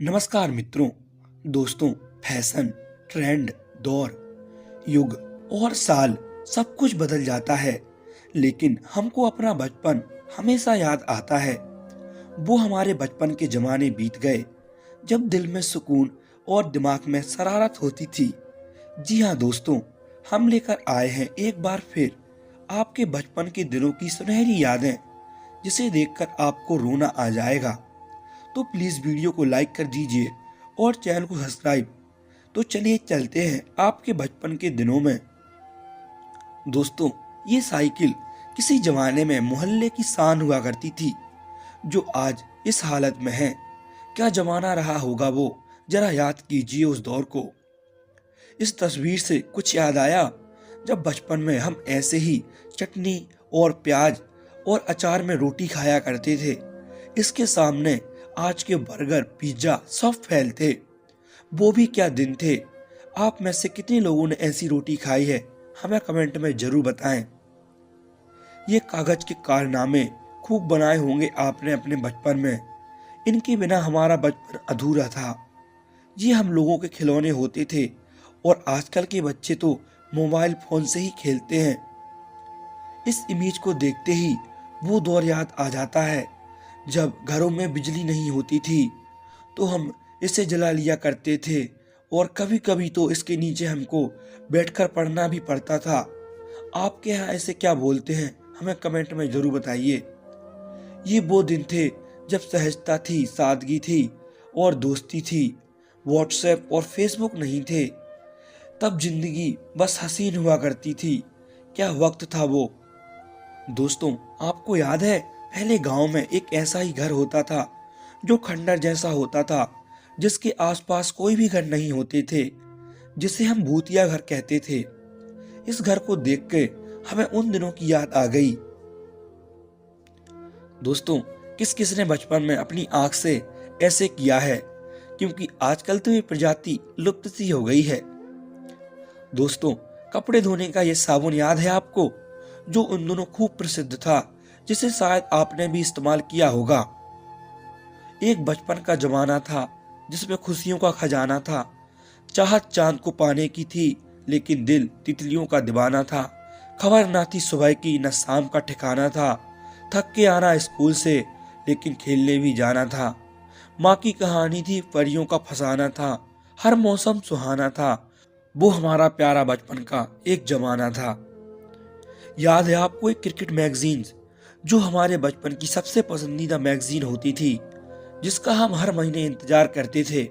नमस्कार मित्रों, दोस्तों। फैशन, ट्रेंड, दौर, युग और साल सब कुछ बदल जाता है, लेकिन हमको अपना बचपन हमेशा याद आता है। वो हमारे बचपन के जमाने बीत गए जब दिल में सुकून और दिमाग में शरारत होती थी। जी हाँ दोस्तों, हम लेकर आए हैं एक बार फिर आपके बचपन के दिनों की सुनहरी यादें, जिसे देखकर आपको रोना आ जाएगा। तो प्लीज वीडियो को लाइक कर दीजिए और चैनल को सब्सक्राइब। तो चलिए चलते हैं आपके बचपन के दिनों में। दोस्तों, ये साइकिल किसी जमाने में मोहल्ले की शान हुआ करती थी, जो आज इस हालत में है। क्या जमाना रहा होगा वो, जरा याद कीजिए उस दौर को। इस तस्वीर से कुछ याद आया जब बचपन में हम ऐसे ही चटनी और प्याज और अचार में रोटी खाया करते थे। इसके सामने आज के बर्गर, पिज्जा सब फेल थे। वो भी क्या दिन थे। आप में से कितने लोगों ने ऐसी रोटी खाई है, हमें कमेंट में जरूर बताएं। ये कागज के कारनामे खूब बनाए होंगे आपने अपने बचपन में। इनके बिना हमारा बचपन अधूरा था। ये हम लोगों के खिलौने होते थे और आजकल के बच्चे तो मोबाइल फोन से ही खेलते हैं। इस इमेज को देखते ही वो दौर याद आ जाता है जब घरों में बिजली नहीं होती थी, तो हम इसे जला लिया करते थे और कभी कभी तो इसके नीचे हमको बैठकर पढ़ना भी पड़ता था। आपके यहाँ ऐसे क्या बोलते हैं, हमें कमेंट में जरूर बताइए। ये वो दिन थे जब सहजता थी, सादगी थी और दोस्ती थी। व्हाट्सएप और फेसबुक नहीं थे, तब जिंदगी बस हसीन हुआ करती थी। क्या वक्त था वो। दोस्तों, आपको याद है पहले गांव में एक ऐसा ही घर होता था जो खंडर जैसा होता था, जिसके आसपास कोई भी घर नहीं होते थे, जिसे हम भूतिया घर कहते थे। इस घर को देख के हमें उन दिनों की याद आ गई। दोस्तों, किस किस ने बचपन में अपनी आंख से ऐसे किया है, क्योंकि आजकल तो ये प्रजाति लुप्त सी हो गई है। दोस्तों, कपड़े धोने का ये साबुन याद है आपको, जो उन दिनों खूब प्रसिद्ध था, जिसे शायद आपने भी इस्तेमाल किया होगा। एक बचपन का जमाना था जिसमें खुशियों का खजाना था। चाहत चांद को पाने की थी, लेकिन दिल तितलियों का दीवाना था। खबर ना थी सुबह की, न शाम का ठिकाना था। थक के आना स्कूल से, लेकिन खेलने भी जाना था। माँ की कहानी थी, परियों का फसाना था। हर मौसम सुहाना था। वो हमारा प्यारा बचपन का एक जमाना था। याद है आपको एक क्रिकेट मैगजीन, जो हमारे बचपन की सबसे पसंदीदा मैगजीन होती थी, जिसका हम हर महीने इंतजार करते थे।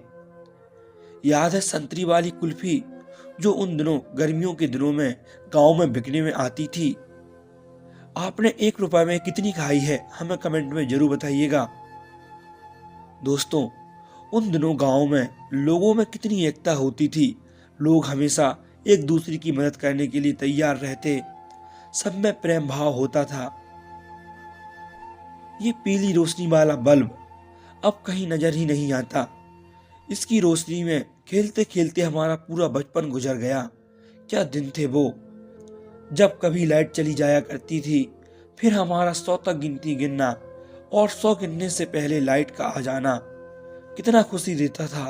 याद है संतरी वाली कुल्फी, जो उन दिनों गर्मियों के दिनों में गांव में बिकने में आती थी। आपने 1 रुपए में कितनी खाई है, हमें कमेंट में जरूर बताइएगा। दोस्तों, उन दिनों गांव में लोगों में कितनी एकता होती थी। लोग हमेशा एक दूसरे की मदद करने के लिए तैयार रहते। सब में प्रेम भाव होता था। ये पीली रोशनी वाला बल्ब अब कहीं नजर ही नहीं आता। इसकी रोशनी में खेलते खेलते हमारा पूरा बचपन गुजर गया। क्या दिन थे वो, जब कभी लाइट चली जाया करती थी, फिर हमारा 100 तक गिनती गिनना और 100 गिनने से पहले लाइट का आ जाना कितना खुशी देता था।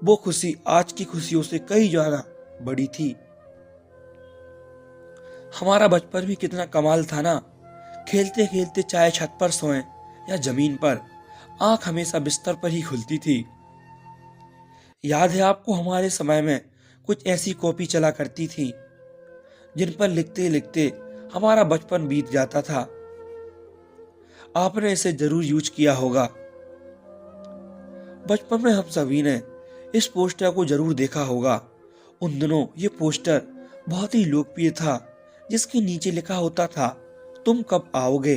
वो खुशी आज की खुशियों से कई ज्यादा बड़ी थी। हमारा बचपन भी कितना कमाल था ना। खेलते खेलते चाहे छत पर सोएं या जमीन पर, आंख हमेशा बिस्तर पर ही खुलती थी। याद है आपको हमारे समय में कुछ ऐसी कॉपी चला करती थी, जिन पर लिखते लिखते हमारा बचपन बीत जाता था। आपने इसे जरूर यूज किया होगा। बचपन में हम सभी ने इस पोस्टर को जरूर देखा होगा। उन दिनों ये पोस्टर बहुत ही लोकप्रिय था, जिसके नीचे लिखा होता था, तुम कब आओगे।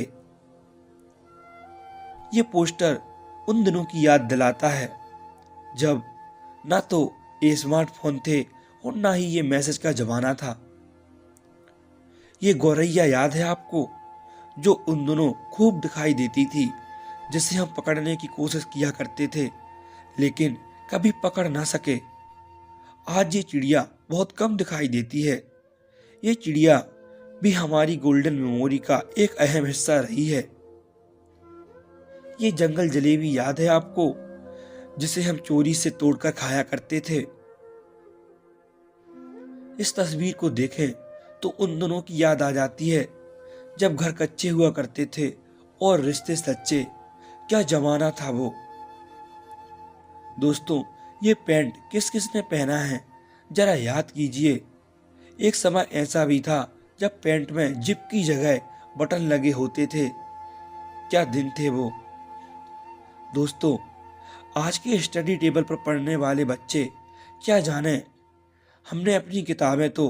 ये पोस्टर उन दिनों की याद दिलाता है जब ना तो ये स्मार्टफोन थे और ना ही ये मैसेज का जमाना था। ये गौरैया याद है आपको, जो उन दिनों खूब दिखाई देती थी, जिसे हम पकड़ने की कोशिश किया करते थे, लेकिन कभी पकड़ ना सके। आज ये चिड़िया बहुत कम दिखाई देती है। ये चिड़िया भी हमारी गोल्डन मेमोरी का एक अहम हिस्सा रही है। ये जंगल जलेबी याद है आपको, जिसे हम चोरी से तोड़कर खाया करते थे। इस तस्वीर को देखें तो उन दिनों की याद आ जाती है जब घर कच्चे हुआ करते थे और रिश्ते सच्चे। क्या जमाना था वो। दोस्तों, ये पैंट किस किस ने पहना है, जरा याद कीजिए। एक समय ऐसा भी था जब पैंट में जिप की जगह बटन लगे होते थे। क्या दिन थे वो। दोस्तों, आज के स्टडी टेबल पर पढ़ने वाले बच्चे क्या जाने, हमने अपनी किताबें तो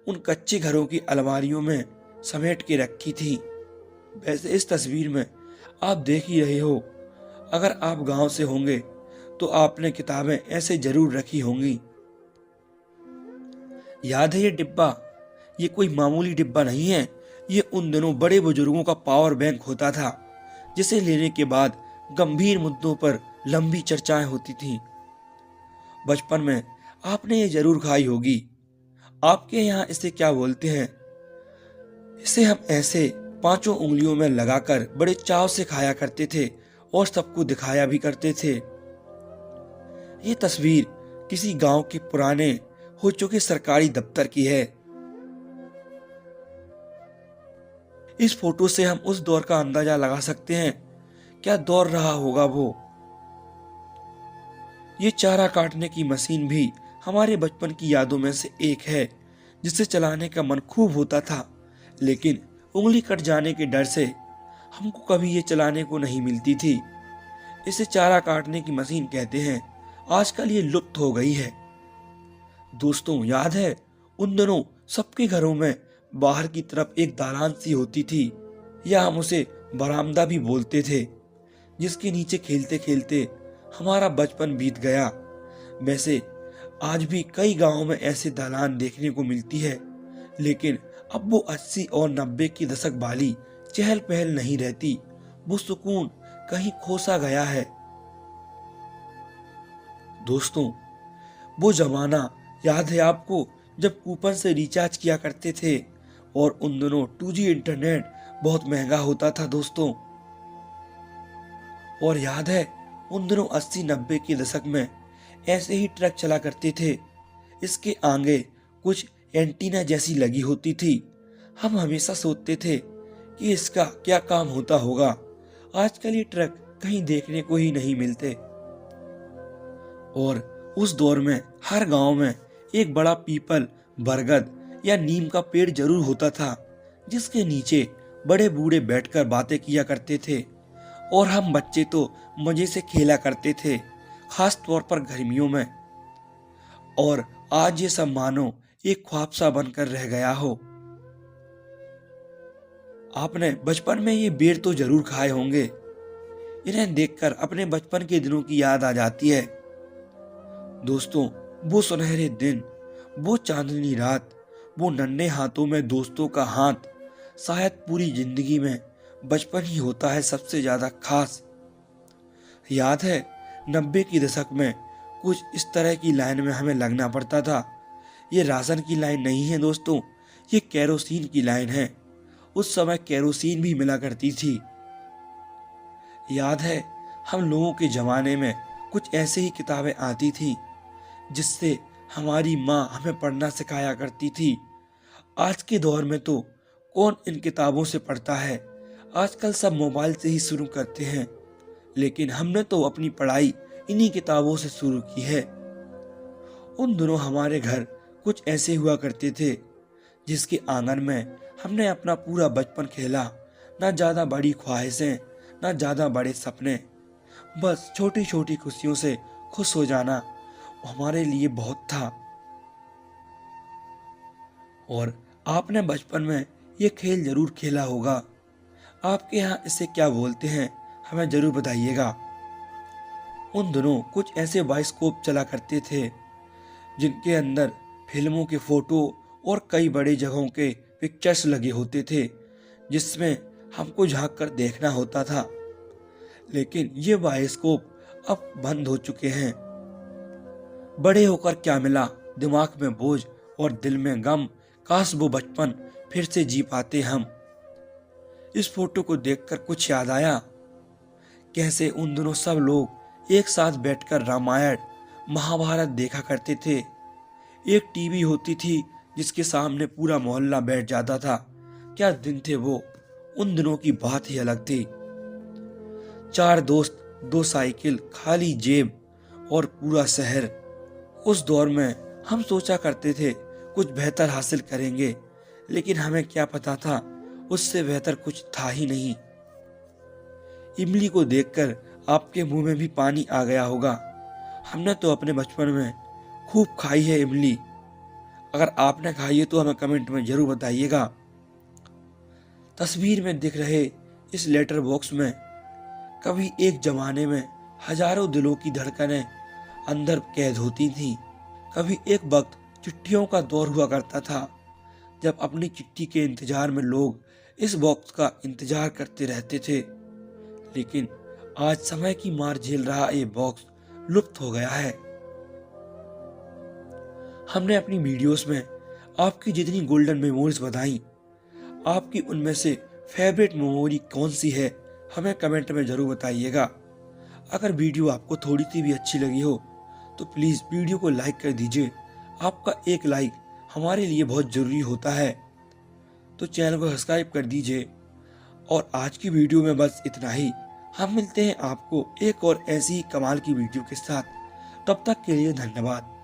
उन कच्चे घरों की अलमारियों में समेट के रखी थी। वैसे इस तस्वीर में आप देख ही रहे हो, अगर आप गांव से होंगे तो आपने किताबें ऐसे जरूर रखी होंगी। याद है ये डिब्बा? ये कोई मामूली डिब्बा नहीं है। ये उन दिनों बड़े बुजुर्गों का पावर बैंक होता था, जिसे लेने के बाद गंभीर मुद्दों पर लंबी चर्चाएं होती थीं। बचपन में आपने ये जरूर खाई होगी। आपके यहाँ इसे क्या बोलते हैं? इसे हम ऐसे पांचों उंगलियों में लगाकर बड़े चाव से खाया करते थे और सबको दिखाया भी करते थे। ये तस्वीर किसी गांव के पुराने हो चुके सरकारी दफ्तर की है। इस फोटो से हम उस दौर का अंदाजा लगा सकते हैं। क्या दौर रहा होगा वो। ये चारा काटने की मशीन भी हमारे बचपन की यादों में से एक है, जिसे चलाने का मन खूब होता था, लेकिन उंगली कट जाने के डर से हमको कभी ये चलाने को नहीं मिलती थी। इसे चारा काटने की मशीन कहते हैं। आजकल ये लुप्त हो गई है। दोस्तों, याद है उन दिनों सबके घरों में बाहर की तरफ एक दालान सी होती थी, या हम उसे बरामदा भी बोलते थे, जिसके नीचे खेलते खेलते हमारा बचपन बीत गया। वैसे आज भी कई गांवों में ऐसे दालान देखने को मिलती है, लेकिन अब वो 80 और 90 की दशक वाली चहल पहल नहीं रहती। वो सुकून कहीं खो सा गया है। दोस्तों, वो जमाना याद है आपको जब कूपन से रिचार्ज किया करते थे और उन दिनों 2G इंटरनेट बहुत महंगा होता था दोस्तों। और याद है उन दिनों 80-90 के दशक में ऐसे ही ट्रक चला करते थे। इसके आगे कुछ एंटीना जैसी लगी होती थी। हम हमेशा सोचते थे कि इसका क्या काम होता होगा। आजकल ये ट्रक कहीं देखने को ही नहीं मिलते। और उस दौर में हर गांव में एक बड़ा पीपल, बरगद या नीम का पेड़ जरूर होता था, जिसके नीचे बड़े बूढ़े बैठकर बातें किया करते थे और हम बच्चे तो मजे से खेला करते थे, खास तौर पर गर्मियों में। और आज ये सब मानो एक ख्वाब सा बनकर रह गया हो। आपने बचपन में ये बेर तो जरूर खाए होंगे। इन्हें देखकर अपने बचपन के दिनों की याद आ जाती है। दोस्तों, वो सुनहरे दिन, वो चांदनी रात, वो नन्हे हाथों में दोस्तों का हाथ, शायद पूरी जिंदगी में बचपन ही होता है सबसे ज्यादा खास। याद है 90 की दशक में कुछ इस तरह की लाइन में हमें लगना पड़ता था। ये राशन की लाइन नहीं है दोस्तों, ये केरोसिन की लाइन है। उस समय केरोसिन भी मिला करती थी। याद है हम लोगों के जमाने में कुछ ऐसे ही किताबें आती थी, जिससे हमारी माँ हमें पढ़ना सिखाया करती थी। आज के दौर में तो कौन इन किताबों से पढ़ता है। आजकल सब मोबाइल से ही शुरू करते हैं, लेकिन हमने तो अपनी पढ़ाई इन्हीं किताबों से शुरू की है। उन दिनों हमारे घर कुछ ऐसे हुआ करते थे, जिसके आंगन में हमने अपना पूरा बचपन खेला। ना ज्यादा बड़ी ख्वाहिशें, ना ज्यादा बड़े सपने, बस छोटी छोटी खुशियों से खुश हो जाना हमारे लिए बहुत था। और आपने बचपन में ये खेल जरूर खेला होगा। आपके यहाँ इसे क्या बोलते हैं, हमें जरूर बताइएगा। उन दिनों कुछ ऐसे बाइस्कोप चला करते थे, जिनके अंदर फिल्मों के फोटो और कई बड़ी जगहों के पिक्चर्स लगे होते थे, जिसमें हमको झांक कर देखना होता था। लेकिन ये बाइस्कोप अब बंद हो चुके हैं। बड़े होकर क्या मिला, दिमाग में बोझ और दिल में गम। काश वो बचपन फिर से जी पाते हम। इस फोटो को देखकर कुछ याद आया, कैसे उन दिनों सब लोग एक साथ बैठकर रामायण महाभारत देखा करते थे। एक टीवी होती थी जिसके सामने पूरा मोहल्ला बैठ जाता था। क्या दिन थे वो, उन दिनों की बात ही अलग थी। चार दोस्त, दो साइकिल, खाली जेब और पूरा शहर। उस दौर में हम सोचा करते थे कुछ बेहतर हासिल करेंगे, लेकिन हमें क्या पता था उससे बेहतर कुछ था ही नहीं। इमली को देखकर आपके मुंह में भी पानी आ गया होगा। हमने तो अपने बचपन में खूब खाई है इमली। अगर आपने खाई है तो हमें कमेंट में जरूर बताइएगा। तस्वीर में दिख रहे इस लेटर बॉक्स में कभी एक जमाने में हजारों दिलों की धड़कनें अंदर कैद होती थीं। कभी एक वक्त चिट्ठियों का दौर हुआ करता था, जब अपनी चिट्ठी के इंतजार में लोग इस बॉक्स का इंतजार करते रहते थे। लेकिन आज समय की मार झेल रहा ये बॉक्स लुप्त हो गया है। हमने अपनी वीडियोस में आपकी जितनी गोल्डन मेमोरीज बताई, आपकी उनमें से फेवरेट मेमोरी कौन सी है हमें कमेंट में जरूर बताइएगा। अगर वीडियो आपको थोड़ी सी भी अच्छी लगी हो तो प्लीज वीडियो को लाइक कर दीजिए। आपका एक लाइक हमारे लिए बहुत जरूरी होता है। तो चैनल को सब्सक्राइब कर दीजिए। और आज की वीडियो में बस इतना ही। हम मिलते हैं आपको एक और ऐसी ही कमाल की वीडियो के साथ। तब तक के लिए धन्यवाद।